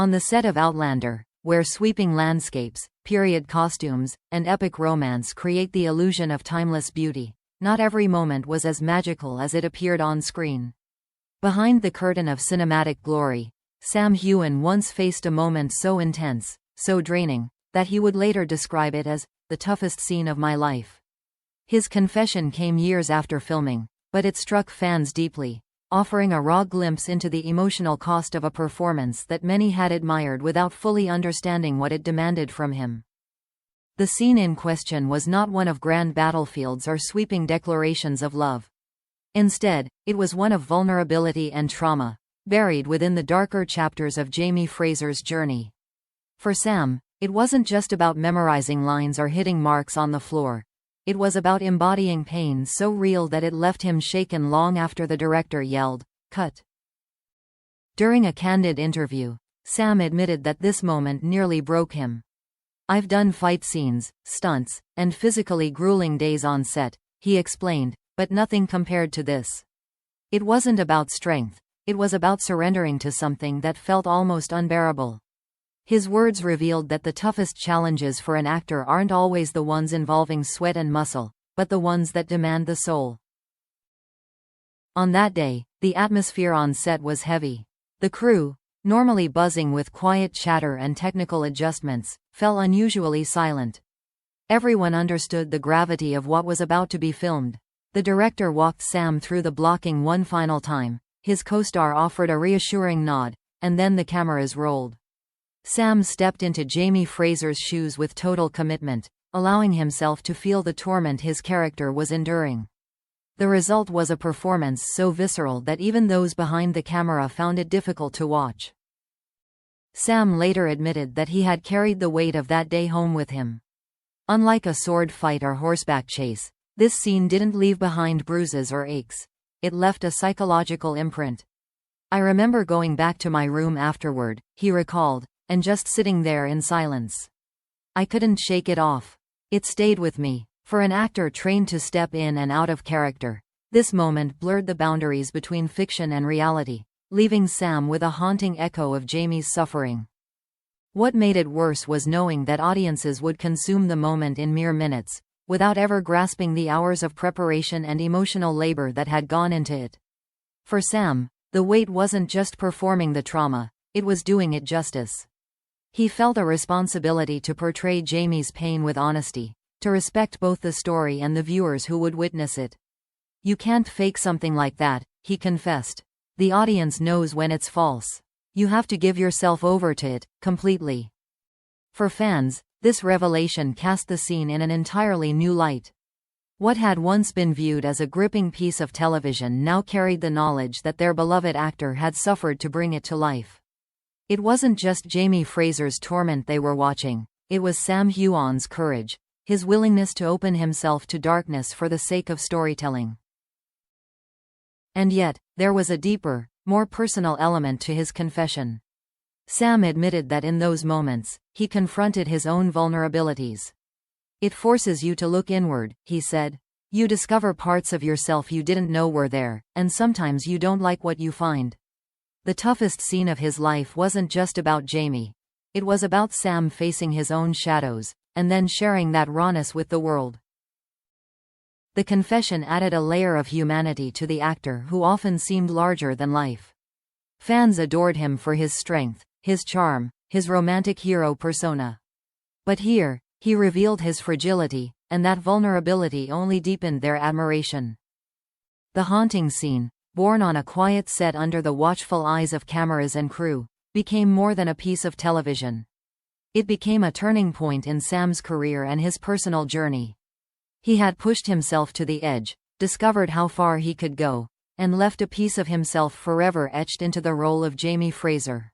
On the set of Outlander, where sweeping landscapes, period costumes, and epic romance create the illusion of timeless beauty, not every moment was as magical as it appeared on screen. Behind the curtain of cinematic glory, Sam Heughan once faced a moment so intense, so draining, that he would later describe it as the toughest scene of my life. His confession came years after filming, but it struck fans deeply, offering a raw glimpse into the emotional cost of a performance that many had admired without fully understanding what it demanded from him. The scene in question was not one of grand battlefields or sweeping declarations of love. Instead, it was one of vulnerability and trauma, buried within the darker chapters of Jamie Fraser's journey. For Sam, it wasn't just about memorizing lines or hitting marks on the floor. It was about embodying pain so real that it left him shaken long after the director yelled, "Cut." During a candid interview, Sam admitted that this moment nearly broke him. "I've done fight scenes, stunts, and physically grueling days on set," he explained, "but nothing compared to this. It wasn't about strength, it was about surrendering to something that felt almost unbearable." His words revealed that the toughest challenges for an actor aren't always the ones involving sweat and muscle, but the ones that demand the soul. On that day, the atmosphere on set was heavy. The crew, normally buzzing with quiet chatter and technical adjustments, fell unusually silent. Everyone understood the gravity of what was about to be filmed. The director walked Sam through the blocking one final time, his co-star offered a reassuring nod, and then the cameras rolled. Sam stepped into Jamie Fraser's shoes with total commitment, allowing himself to feel the torment his character was enduring. The result was a performance so visceral that even those behind the camera found it difficult to watch. Sam later admitted that he had carried the weight of that day home with him. Unlike a sword fight or horseback chase, this scene didn't leave behind bruises or aches. It left a psychological imprint. "I remember going back to my room afterward," he recalled, "and just sitting there in silence. I couldn't shake it off. It stayed with me." For an actor trained to step in and out of character, this moment blurred the boundaries between fiction and reality, leaving Sam with a haunting echo of Jamie's suffering. What made it worse was knowing that audiences would consume the moment in mere minutes, without ever grasping the hours of preparation and emotional labor that had gone into it. For Sam, the weight wasn't just performing the trauma, it was doing it justice. He felt a responsibility to portray Jamie's pain with honesty, to respect both the story and the viewers who would witness it. "You can't fake something like that," he confessed. "The audience knows when it's false. You have to give yourself over to it, completely." For fans, this revelation cast the scene in an entirely new light. What had once been viewed as a gripping piece of television now carried the knowledge that their beloved actor had suffered to bring it to life. It wasn't just Jamie Fraser's torment they were watching, it was Sam Heughan's courage, his willingness to open himself to darkness for the sake of storytelling. And yet, there was a deeper, more personal element to his confession. Sam admitted that in those moments, he confronted his own vulnerabilities. "It forces you to look inward," he said. "You discover parts of yourself you didn't know were there, and sometimes you don't like what you find." The toughest scene of his life wasn't just about Jamie. It was about Sam facing his own shadows, and then sharing that rawness with the world. The confession added a layer of humanity to the actor who often seemed larger than life. Fans adored him for his strength, his charm, his romantic hero persona. But here, he revealed his fragility, and that vulnerability only deepened their admiration. The haunting scene, born on a quiet set under the watchful eyes of cameras and crew, became more than a piece of television. It became a turning point in Sam's career and his personal journey. He had pushed himself to the edge, discovered how far he could go, and left a piece of himself forever etched into the role of Jamie Fraser.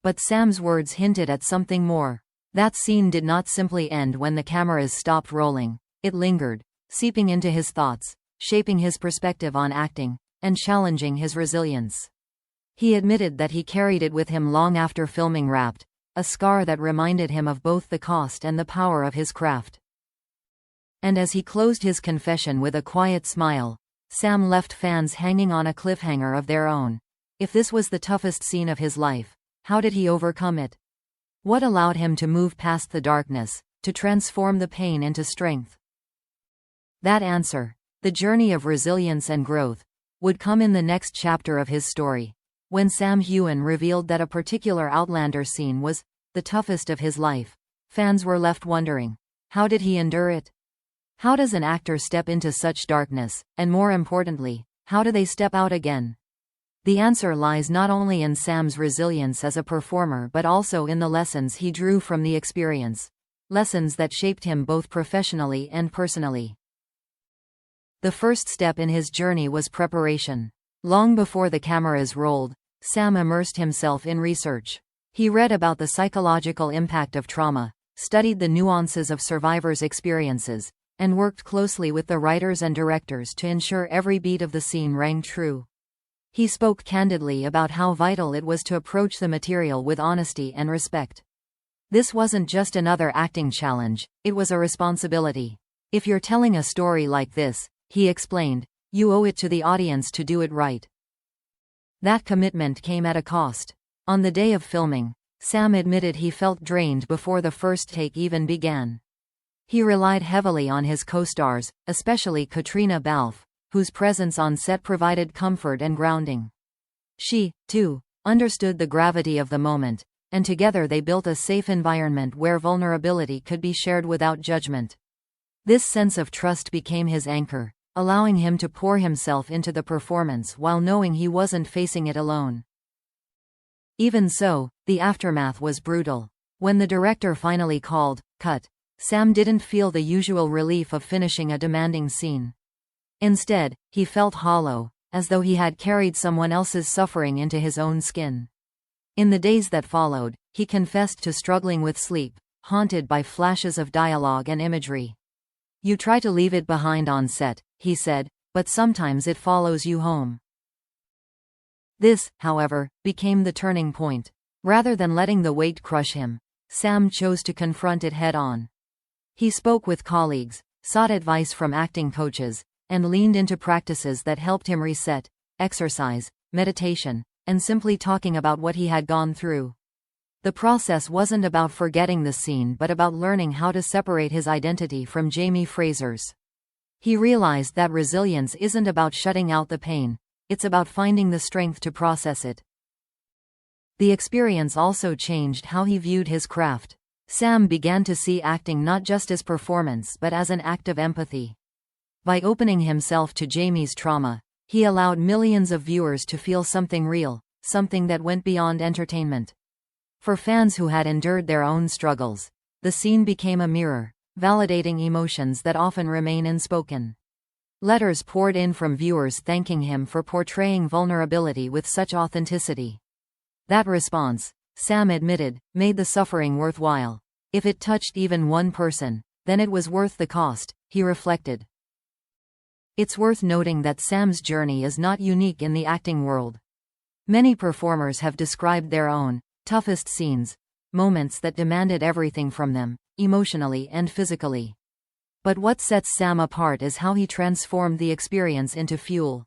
But Sam's words hinted at something more. That scene did not simply end when the cameras stopped rolling, it lingered, seeping into his thoughts, shaping his perspective on acting, and challenging his resilience. He admitted that he carried it with him long after filming wrapped, a scar that reminded him of both the cost and the power of his craft. And as he closed his confession with a quiet smile, Sam left fans hanging on a cliffhanger of their own. If this was the toughest scene of his life, How did he overcome it? What allowed him to move past the darkness, to transform the pain into strength? That answer, the journey of resilience and growth, would come in the next chapter of his story. When Sam Heughan revealed that a particular Outlander scene was the toughest of his life, fans were left wondering, how did he endure it? How does an actor step into such darkness, and more importantly, how do they step out again? The answer lies not only in Sam's resilience as a performer but also in the lessons he drew from the experience. Lessons that shaped him both professionally and personally. The first step in his journey was preparation. Long before the cameras rolled, Sam immersed himself in research. He read about the psychological impact of trauma, studied the nuances of survivors' experiences, and worked closely with the writers and directors to ensure every beat of the scene rang true. He spoke candidly about how vital it was to approach the material with honesty and respect. This wasn't just another acting challenge, it was a responsibility. If you're telling a story like this, he explained, you owe it to the audience to do it right. That commitment came at a cost. On the day of filming, Sam admitted he felt drained before the first take even began. He relied heavily on his co-stars, especially Katrina Balfe, whose presence on set provided comfort and grounding. She, too, understood the gravity of the moment, and together they built a safe environment where vulnerability could be shared without judgment. This sense of trust became his anchor, allowing him to pour himself into the performance while knowing he wasn't facing it alone. Even so, the aftermath was brutal. When the director finally called cut, Sam didn't feel the usual relief of finishing a demanding scene. Instead, he felt hollow, as though he had carried someone else's suffering into his own skin. In the days that followed, he confessed to struggling with sleep, haunted by flashes of dialogue and imagery. You try to leave it behind on set, he said, but sometimes it follows you home. This, however, became the turning point. Rather than letting the weight crush him, Sam chose to confront it head-on. He spoke with colleagues, sought advice from acting coaches, and leaned into practices that helped him reset: exercise, meditation, and simply talking about what he had gone through. The process wasn't about forgetting the scene but about learning how to separate his identity from Jamie Fraser's. He realized that resilience isn't about shutting out the pain, it's about finding the strength to process it. The experience also changed how he viewed his craft. Sam began to see acting not just as performance but as an act of empathy. By opening himself to Jamie's trauma, he allowed millions of viewers to feel something real, something that went beyond entertainment. For fans who had endured their own struggles, the scene became a mirror, validating emotions that often remain unspoken. Letters poured in from viewers thanking him for portraying vulnerability with such authenticity. That response, Sam admitted, made the suffering worthwhile. If it touched even one person, then it was worth the cost, he reflected. It's worth noting that Sam's journey is not unique in the acting world. Many performers have described their own toughest scenes, moments that demanded everything from them, emotionally and physically. But what sets Sam apart is how he transformed the experience into fuel.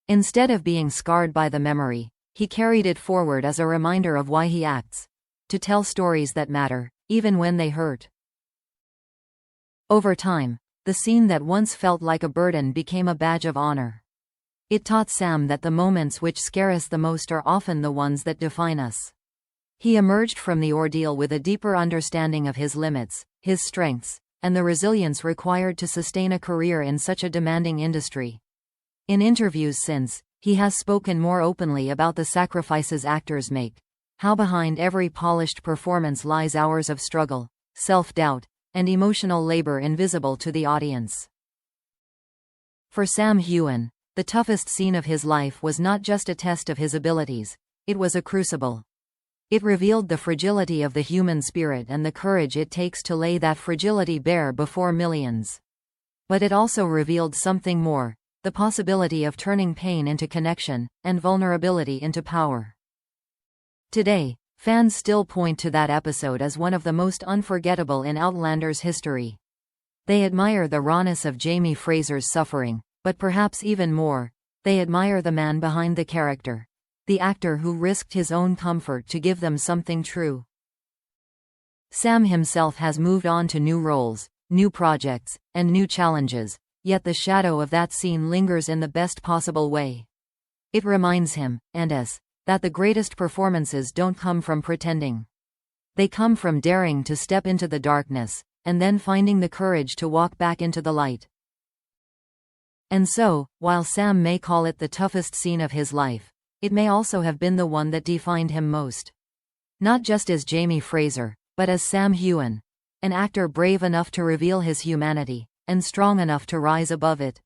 Instead of being scarred by the memory, he carried it forward as a reminder of why he acts: to tell stories that matter, even when they hurt. Over time, the scene that once felt like a burden became a badge of honor. It taught Sam that the moments which scare us the most are often the ones that define us. He emerged from the ordeal with a deeper understanding of his limits, his strengths, and the resilience required to sustain a career in such a demanding industry. In interviews since, he has spoken more openly about the sacrifices actors make, how behind every polished performance lies hours of struggle, self-doubt, and emotional labor invisible to the audience. For Sam Heughan, the toughest scene of his life was not just a test of his abilities, it was a crucible. It revealed the fragility of the human spirit and the courage it takes to lay that fragility bare before millions. But it also revealed something more: the possibility of turning pain into connection, and vulnerability into power. Today, fans still point to that episode as one of the most unforgettable in Outlander's history. They admire the rawness of Jamie Fraser's suffering, but perhaps even more, they admire the man behind the character. The actor who risked his own comfort to give them something true. Sam himself has moved on to new roles, new projects, and new challenges, yet the shadow of that scene lingers in the best possible way. It reminds him, and us, that the greatest performances don't come from pretending. They come from daring to step into the darkness, and then finding the courage to walk back into the light. And so, while Sam may call it the toughest scene of his life, it may also have been the one that defined him most. Not just as Jamie Fraser, but as Sam Heughan, an actor brave enough to reveal his humanity, and strong enough to rise above it.